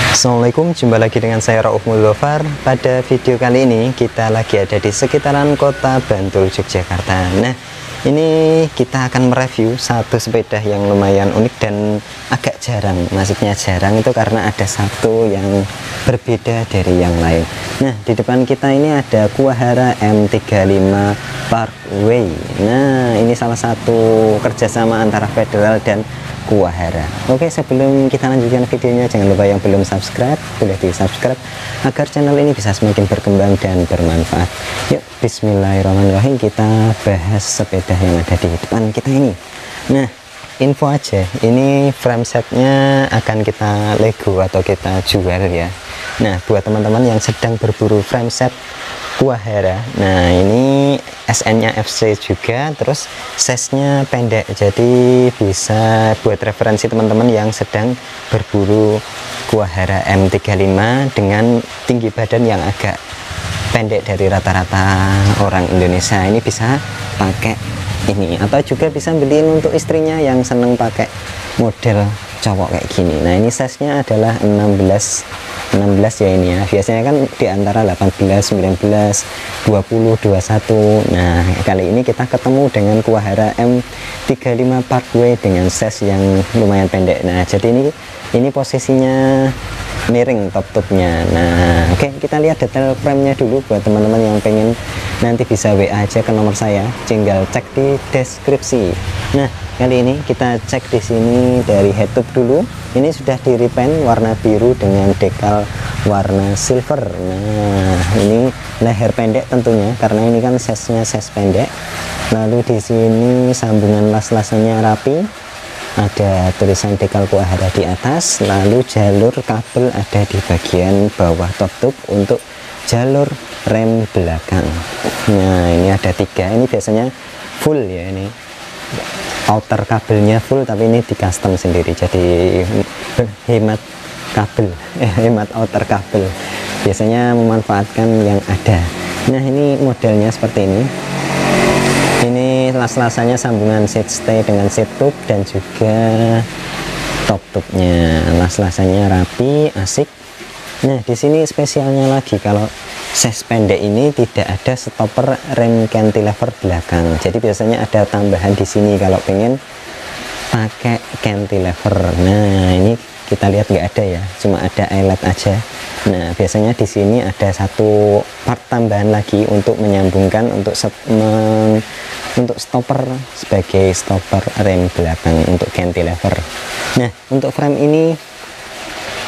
Assalamualaikum, jumpa lagi dengan saya Rauf Muldofar. Pada video kali ini kita lagi ada di sekitaran kota Bantul, Yogyakarta. Nah, ini kita akan mereview satu sepeda yang lumayan unik dan agak jarang. Maksudnya jarang itu karena ada satu yang berbeda dari yang lain. Nah, di depan kita ini ada Kuwahara M35 Parkway. Nah, ini salah satu kerjasama antara Federal dan Kuwahara. Oke, sebelum kita lanjutkan videonya, jangan lupa yang belum subscribe boleh di subscribe agar channel ini bisa semakin berkembang dan bermanfaat. Yuk, bismillahirrahmanirrahim, kita bahas sepeda yang ada di depan kita ini. Nah, info aja, ini frame setnya akan kita lego atau kita jual ya. Nah, buat teman-teman yang sedang berburu frame set Kuwahara, nah ini SN-nya FC juga, terus size-nya pendek, jadi bisa buat referensi teman-teman yang sedang berburu Kuwahara M35 dengan tinggi badan yang agak pendek dari rata-rata orang Indonesia. Ini bisa pakai ini, atau juga bisa beliin untuk istrinya yang seneng pakai model cowok kayak gini. Nah, ini size-nya adalah 16 ya ini ya. Biasanya kan di antara 18, 19, 20, 21. Nah, kali ini kita ketemu dengan Kuwahara M35 Parkway dengan size yang lumayan pendek. Nah, jadi ini posisinya miring top-topnya. Nah, oke, kita lihat detail frame-nya dulu buat teman-teman yang pengen nanti bisa WA aja ke nomor saya, tinggal cek di deskripsi. Nah, kali ini kita cek di sini dari head tube dulu. Ini sudah di repaint warna biru dengan dekal warna silver. Nah, ini leher pendek tentunya karena ini kan size-nya size pendek. Lalu di sini sambungan las-lasannya rapi. Ada tulisan dekal Kuwahara di atas, lalu jalur kabel ada di bagian bawah top tube untuk jalur rem belakang. Nah, ini ada 3, ini biasanya full ya, ini outer kabelnya full, tapi ini di custom sendiri, jadi hemat kabel, hemat outer kabel, biasanya memanfaatkan yang ada. Nah, ini modelnya seperti ini. Ini las-lasannya sambungan seat stay dengan seat tube dan juga top tube-nya. Las-lasannya rapi, asik. Nah, di sini spesialnya lagi, kalau size pendek ini tidak ada stopper rem cantilever belakang. Jadi biasanya ada tambahan di sini kalau pengen pakai cantilever. Nah, ini kita lihat nggak ada ya, cuma ada eyelet aja. Nah, biasanya di sini ada satu part tambahan lagi untuk menyambungkan untuk stopper sebagai stopper rem belakang untuk cantilever. Nah, untuk frame ini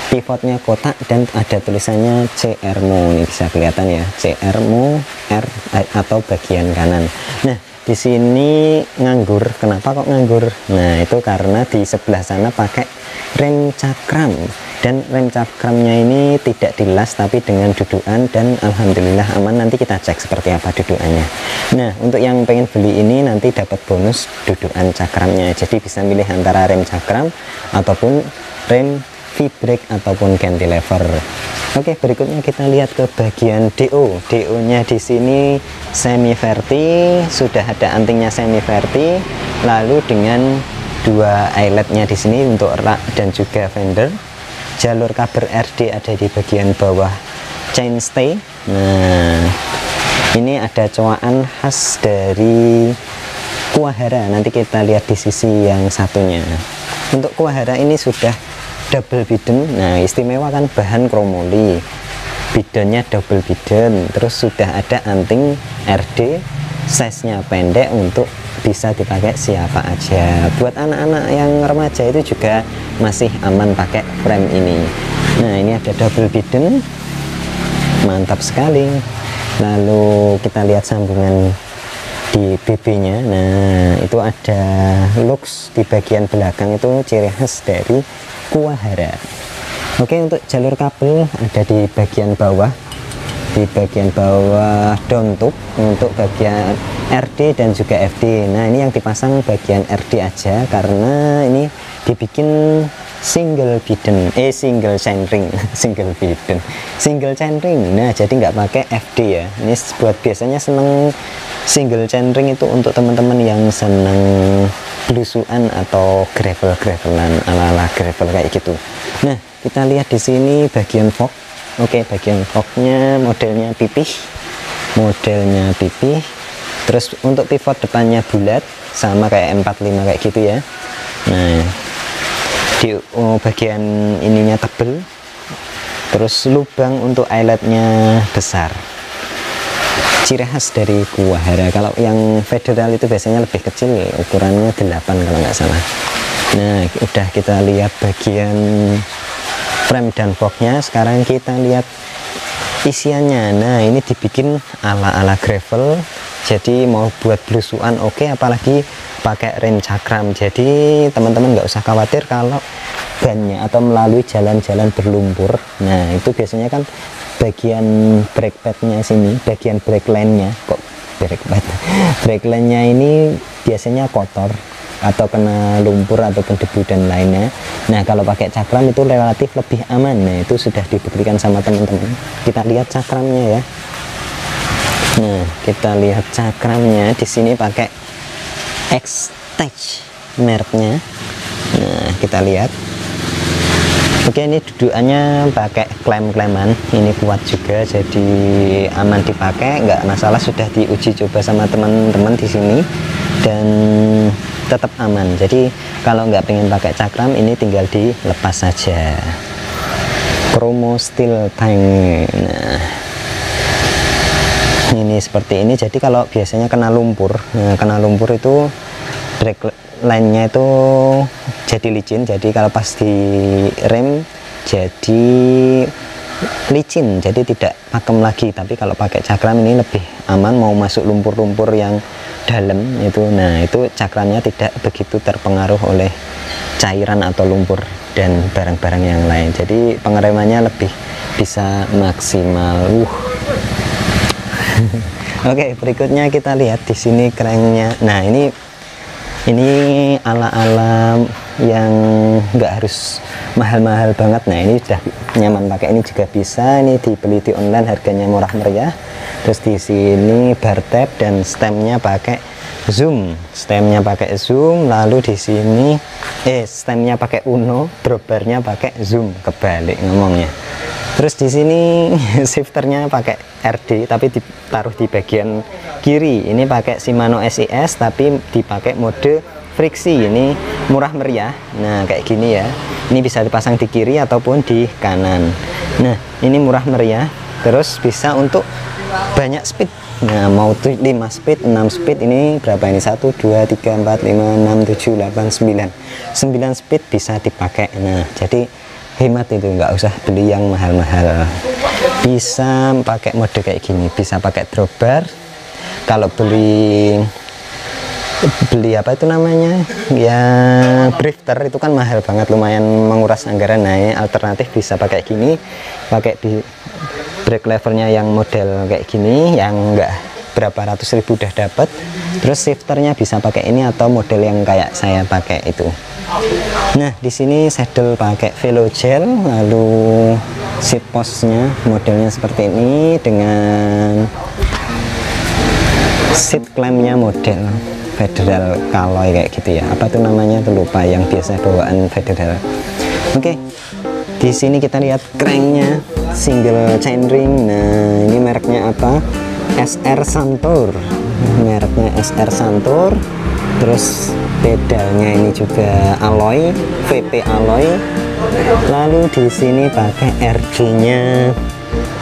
pivotnya kotak dan ada tulisannya CRMO, ini bisa kelihatan ya, CRMO R atau bagian kanan. Nah, di sini nganggur. Kenapa kok nganggur? Nah, itu karena di sebelah sana pakai rem cakram, dan rem cakramnya ini tidak dilas tapi dengan dudukan, dan alhamdulillah aman. Nanti kita cek seperti apa dudukannya. Nah, untuk yang pengen beli ini nanti dapat bonus dudukan cakramnya, jadi bisa milih antara rem cakram ataupun rem V-brake ataupun cantilever. Oke, berikutnya kita lihat ke bagian DO. DO nya di sini semi verti, sudah ada antingnya semi verti, lalu dengan 2 eyeletnya di sini untuk rak dan juga fender. Jalur kabel RD ada di bagian bawah chainstay. Nah, ini ada cowaan khas dari Kuwahara, nanti kita lihat di sisi yang satunya. Untuk Kuwahara ini sudah double bidon. Nah, istimewa kan bahan kromoli, bidonnya double bidon, terus sudah ada anting RD, size nya pendek untuk bisa dipakai siapa aja. Buat anak-anak yang remaja itu juga masih aman pakai frame ini. Nah, ini ada double bidon, mantap sekali. Lalu kita lihat sambungan di BB nya. Nah, itu ada lux di bagian belakang, itu ciri khas dari Kuwahara. Oke, untuk jalur kabel ada di bagian bawah, down tube untuk bagian RD dan juga FD. Nah, ini yang dipasang bagian RD aja karena ini dibikin single bidon, single chainring single chainring. Nah, jadi nggak pakai FD ya. Ini buat biasanya seneng single chainring, itu untuk teman-teman yang seneng belusuan atau gravelan ala-ala gravel kayak gitu. Nah, kita lihat di sini bagian fork. Oke, bagian forknya modelnya pipih, terus untuk pivot depannya bulat sama kayak M45 kayak gitu ya. Nah, di bagian ininya tebel, terus lubang untuk eyeletnya besar, ciri khas dari Kuwahara. Kalau yang Federal itu biasanya lebih kecil, ukurannya 8 kalau nggak salah. Nah, udah kita lihat bagian frame dan forknya, sekarang kita lihat isiannya. Nah, ini dibikin ala-ala gravel, jadi mau buat belusuan oke, apalagi pakai rem cakram. Jadi teman-teman nggak usah khawatir kalau bannya atau melalui jalan-jalan berlumpur. Nah, itu biasanya kan bagian brake padnya sini, bagian brake line-nya, kok brake pad, brake line-nya ini biasanya kotor atau kena lumpur ataupun debu dan lainnya. Nah, kalau pakai cakram itu relatif lebih aman. Nah, itu sudah dibuktikan sama teman-teman. Kita lihat cakramnya ya. Nah, kita lihat cakramnya di sini pakai X-Tech mereknya. Nah, kita lihat. Oke, ini dudukannya pakai klem-kleman, ini kuat juga, jadi aman dipakai, nggak masalah. Sudah diuji coba sama teman-teman di sini dan tetap aman. Jadi kalau nggak pengen pakai cakram, ini tinggal dilepas saja. Chromo steel tank. Nah, ini seperti ini. Jadi kalau biasanya kena lumpur, kena lumpur itu brake line-nya itu jadi licin. Jadi kalau pas di rem jadi licin, jadi tidak pakem lagi. Tapi kalau pakai cakram ini lebih aman, mau masuk lumpur-lumpur yang dalam itu. Nah, itu cakramnya tidak begitu terpengaruh oleh cairan atau lumpur dan barang-barang yang lain. Jadi pengeremannya lebih bisa maksimal. Oke, berikutnya kita lihat di sini cranknya. Nah, ini ala-ala yang nggak harus mahal-mahal banget. Nah, ini sudah nyaman pakai, ini juga bisa. Ini dibeli di online, harganya murah meriah. Terus di sini bar tab dan stemnya pakai zoom, lalu di sini stemnya pakai Uno, dropbarnya pakai zoom, kebalik ngomongnya. Terus di sini shifternya pakai RD tapi ditaruh di bagian kiri. Ini pakai Shimano SIS tapi dipakai mode friksi. Ini murah meriah. Nah, kayak gini ya. Ini bisa dipasang di kiri ataupun di kanan. Nah, ini murah meriah. Terus bisa untuk banyak speed. Nah, mau 5 speed, 6 speed, ini berapa ini? 1, 2, 3, 4, 5, 6, 7, 8, 9. 9 speed bisa dipakai. Nah, jadi hemat itu, nggak usah beli yang mahal-mahal. Bisa pakai mode kayak gini, bisa pakai dropbar. Kalau beli apa itu namanya ya, drifter itu kan mahal banget, lumayan menguras anggaran. Nah, ini alternatif bisa pakai gini, pakai di brake levernya yang model kayak gini, yang enggak berapa ratus ribu udah dapat. Terus shifternya bisa pakai ini atau model yang kayak saya pakai itu. Nah, di sini saddle pakai Velogel, lalu seat postnya modelnya seperti ini dengan seat clampnya model Federal Kaloi kayak gitu ya. Apa tuh namanya tuh lupa, yang biasa bawaan Federal. Oke. Di sini kita lihat cranknya single chainring. Nah, ini mereknya apa? SR Santur. Mereknya SR Santur. Terus pedalnya ini juga alloy, VP alloy. Lalu di sini pakai RD-nya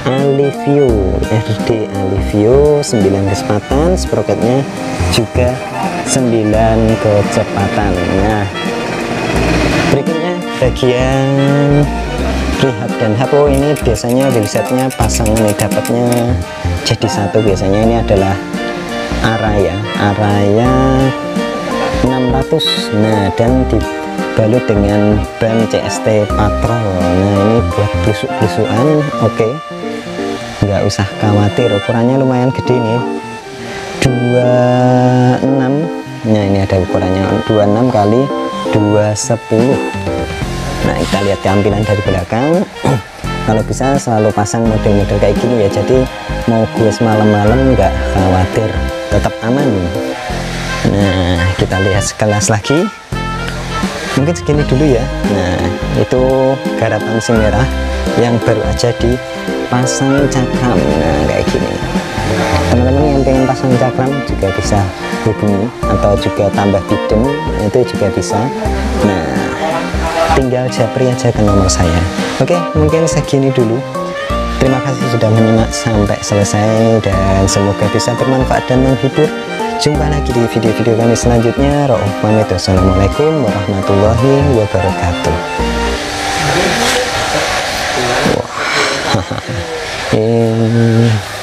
Alivio, RD Alivio 9 kecepatan, sprocketnya juga 9 kecepatan. Nah, berikutnya bagian rehab dan hapo. Ini biasanya wheelsetnya pasangan nih, dapatnya jadi satu. Biasanya ini adalah Araya 600. Nah, dan dibalut dengan ban CST Patrol. Nah, ini buat blusuk-blusukan oke, nggak usah khawatir. Ukurannya lumayan gede nih, 26. Nah, ini ada ukurannya 26 kali 210. Nah, kita lihat tampilan dari belakang. Kalau bisa selalu pasang model-model kayak gini ya, jadi mau gue malam-malam nggak khawatir, tetap aman. Nah, kita lihat sekelas lagi. mungkin segini dulu ya. Nah, itu garapan si merah yang baru aja dipasang cakram. Nah, kayak gini. Teman-teman yang pengen pasang cakram juga bisa hubungi, atau juga tambah bidem itu juga bisa. Nah, tinggal japri aja ke nomor saya. Oke, mungkin segini dulu. Terima kasih sudah menyimak sampai selesai, dan semoga bisa bermanfaat dan menghibur. Jumpa lagi di video-video kami selanjutnya. Rauf pamit. Wassalamualaikum warahmatullahi wabarakatuh. Wow.